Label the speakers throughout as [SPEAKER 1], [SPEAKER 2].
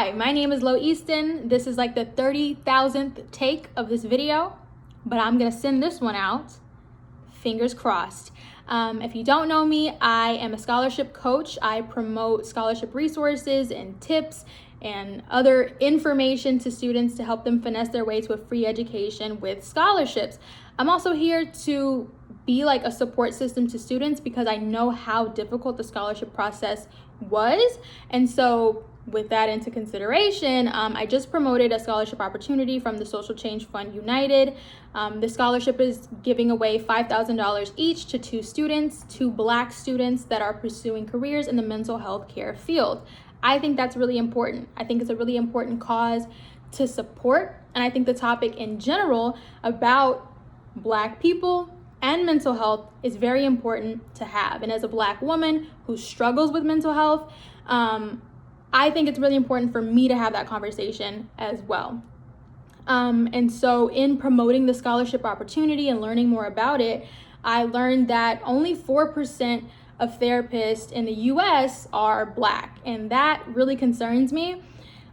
[SPEAKER 1] Hi, my name is Lo Easton. This is like the 30,000th take of this video, but I'm gonna send this one out, fingers crossed. If you don't know me, I am a scholarship coach. I promote scholarship resources and tips and other information to students to help them finesse their way to a free education with scholarships. I'm also here to be like a support system to students because I know how difficult the scholarship process was. And so with that into consideration, I just promoted a scholarship opportunity from the Social Change Fund United. The scholarship is giving away $5,000 each to two Black students that are pursuing careers in the mental health care field. I think that's really important. I think it's a really important cause to support. And I think the topic in general about Black people and mental health is very important to have. And as a Black woman who struggles with mental health, I think it's really important for me to have that conversation as well. And so in promoting the scholarship opportunity and learning more about it, I learned that only 4% of therapists in the US are Black, and that really concerns me.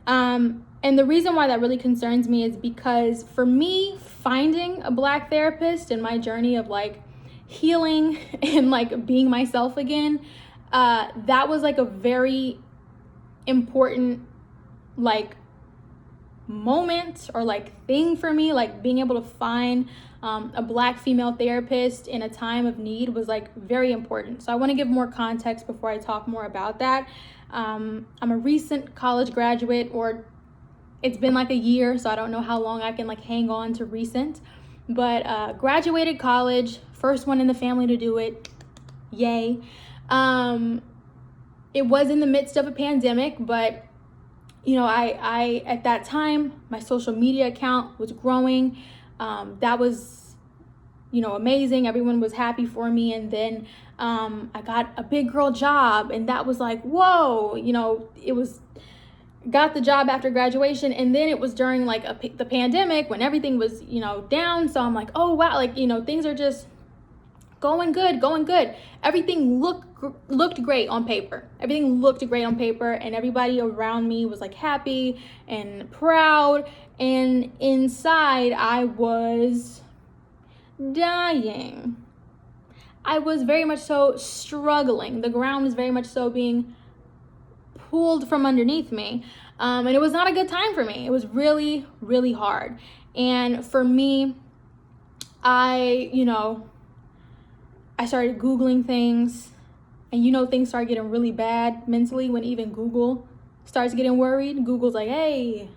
[SPEAKER 1] And the reason why that really concerns me is because for me, finding a Black therapist in my journey of like healing and like being myself again, that was like a very important like moment or like thing for me. Like being able to find a Black female therapist in a time of need was like very important. So I want to give more context before I talk more about that. I'm a recent college graduate, or it's been like a year, so I don't know how long I can like hang on to recent, but graduated college, first one in the family to do it, yay. It was in the midst of a pandemic, but you know, I at that time, my social media account was growing. That was, you know, amazing. Everyone was happy for me. And then I got a big girl job, and that was like, whoa, you know, got the job after graduation. And then it was during like the pandemic when everything was, you know, down. So I'm like, oh wow, like, you know, things are just going good. Everything looked great on paper. Everything looked great on paper, and everybody around me was like happy and proud. And inside, I was dying. I was very much so struggling. The ground was very much so being pulled from underneath me. And it was not a good time for me. It was really, really hard. And for me, I started Googling things, and you know, things start getting really bad mentally when even Google starts getting worried. Google's like, hey,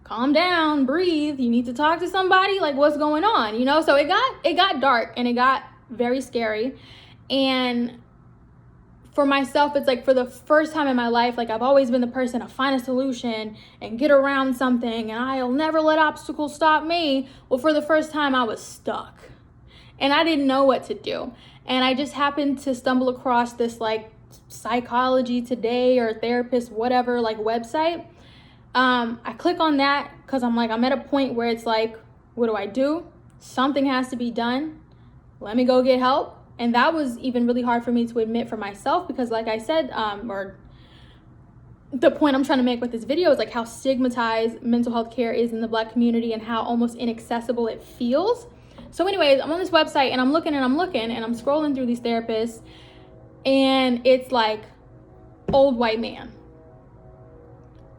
[SPEAKER 1] calm down, breathe. You need to talk to somebody. Like, what's going on? You know, so it got dark and it got very scary. And for myself, it's like for the first time in my life, like I've always been the person to find a solution and get around something, and I'll never let obstacles stop me. Well, for the first time, I was stuck. And I didn't know what to do. And I just happened to stumble across this like Psychology Today or therapist, whatever, like website. I click on that because I'm like, I'm at a point where it's like, what do I do? Something has to be done. Let me go get help. And that was even really hard for me to admit for myself because like I said, or the point I'm trying to make with this video is like how stigmatized mental health care is in the Black community and how almost inaccessible it feels. So anyways, I'm on this website and I'm looking and I'm scrolling through these therapists, and it's like older white man,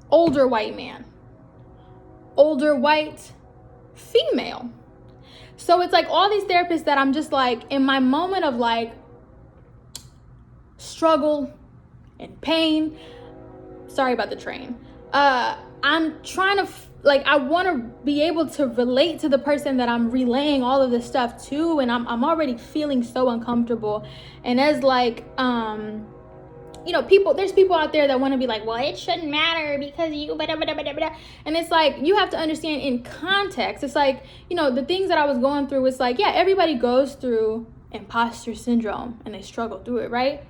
[SPEAKER 1] older white female. So it's like all these therapists that I'm just like in my moment of like struggle and pain. Sorry about the train. I'm trying to I want to be able to relate to the person that I'm relaying all of this stuff to, and I'm already feeling so uncomfortable. And as like you know, there's people out there that want to be like, well, it shouldn't matter because you blah, blah, blah, blah, blah. And it's like, you have to understand in context. It's like, you know, the things that I was going through, it's like, yeah, everybody goes through imposter syndrome and they struggle through it, right?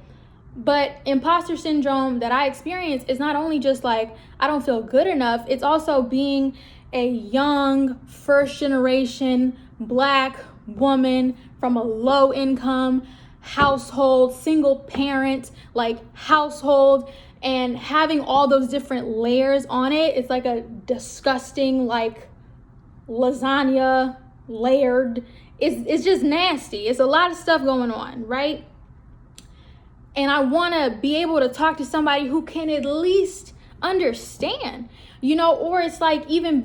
[SPEAKER 1] But imposter syndrome that I experience is not only just like, I don't feel good enough, it's also being a young, first generation Black woman from a low income household, single parent, like household. and having all those different layers on it, it's like a disgusting, like, lasagna layered. It's just nasty. It's a lot of stuff going on, right? And I want to be able to talk to somebody who can at least understand, you know, or it's like even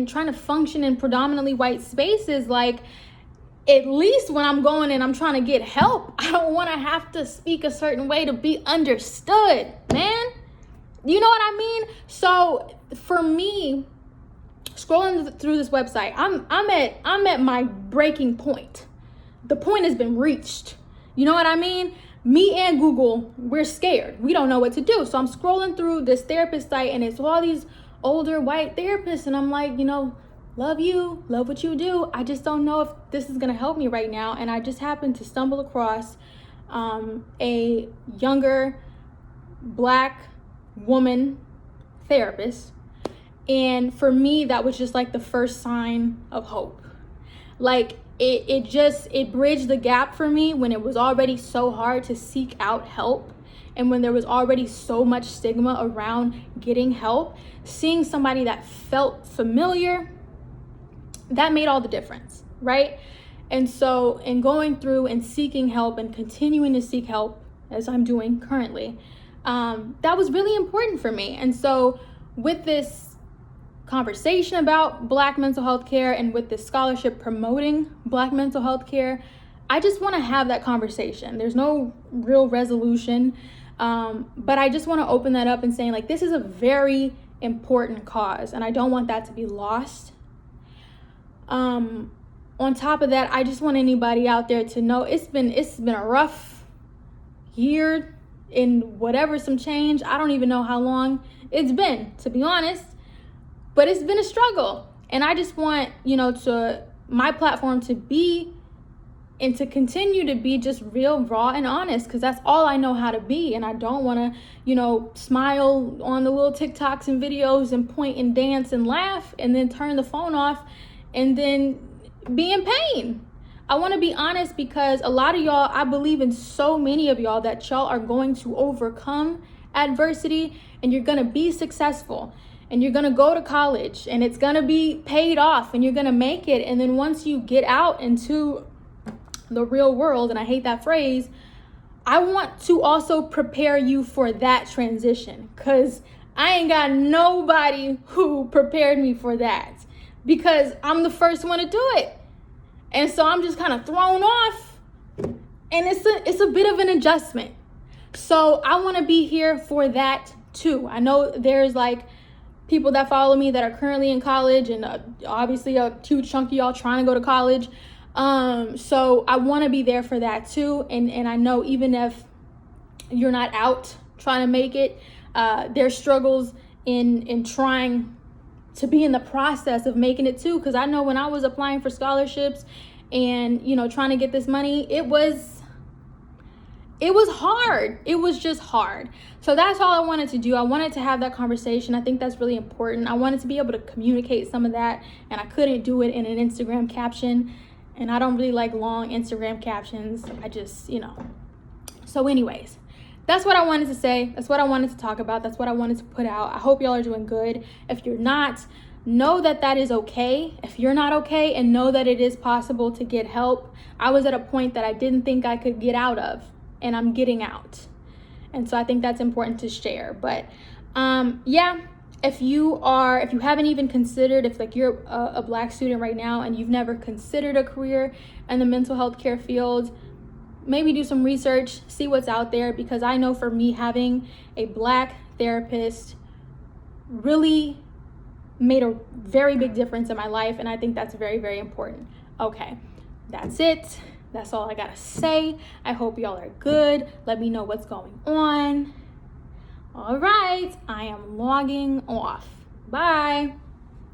[SPEAKER 1] trying to function in predominantly white spaces, like, at least when I'm going and I'm trying to get help, I don't want to have to speak a certain way to be understood, man. You know what I mean? So for me, scrolling through this website, I'm at my breaking point. The point has been reached. You know what I mean? Me and Google, we're scared. We don't know what to do. So I'm scrolling through this therapist site, and it's all these older white therapists, and I'm like, you know, love you, love what you do. I just don't know if this is gonna help me right now. And I just happened to stumble across a younger Black woman therapist. And for me, that was just like the first sign of hope. Like it bridged the gap for me when it was already so hard to seek out help. And when there was already so much stigma around getting help, seeing somebody that felt familiar, that made all the difference, right? And so in going through and seeking help and continuing to seek help, as I'm doing currently, that was really important for me. And so with this conversation about Black mental health care and with this scholarship promoting Black mental health care, I just want to have that conversation. There's no real resolution, but I just want to open that up and saying, like, this is a very important cause, and I don't want that to be lost. On top of that, I just want anybody out there to know it's been a rough year in whatever some change. I don't even know how long it's been, to be honest, but it's been a struggle. And I just want, you know, my platform to be and to continue to be just real, raw, and honest, because that's all I know how to be. And I don't want to, you know, smile on the little TikToks and videos and point and dance and laugh and then turn the phone off and then be in pain. I want to be honest, because a lot of y'all, I believe in so many of y'all that y'all are going to overcome adversity and you're going to be successful and you're going to go to college and it's going to be paid off and you're going to make it. And then once you get out into the real world, and I hate that phrase, I want to also prepare you for that transition, because I ain't got nobody who prepared me for that, because I'm the first one to do it. And so I'm just kind of thrown off, and it's a bit of an adjustment. So I want to be here for that too. I know there's like people that follow me that are currently in college, and obviously a huge chunk of y'all trying to go to college. So I want to be there for that too. And I know even if you're not out trying to make it, there's struggles in trying to be in the process of making it too. Because I know when I was applying for scholarships and, you know, trying to get this money, it was hard. It was just hard. So that's all I wanted to do. I wanted to have that conversation. I think that's really important. I wanted to be able to communicate some of that, and I couldn't do it in an Instagram caption. And I don't really like long Instagram captions. I just, you know. So anyways, that's what I wanted to say. That's what I wanted to talk about. That's what I wanted to put out. I hope y'all are doing good. If you're not, know that that is okay. If you're not okay, and know that it is possible to get help. I was at a point that I didn't think I could get out of, and I'm getting out. And so I think that's important to share. But yeah, if you haven't even considered, if like you're a Black student right now and you've never considered a career in the mental health care field, maybe do some research, see what's out there, because I know for me, having a Black therapist really made a very big difference in my life, and I think that's very, very important. Okay, that's it. That's all I gotta say. I hope y'all are good. Let me know what's going on. All right, I am logging off. Bye.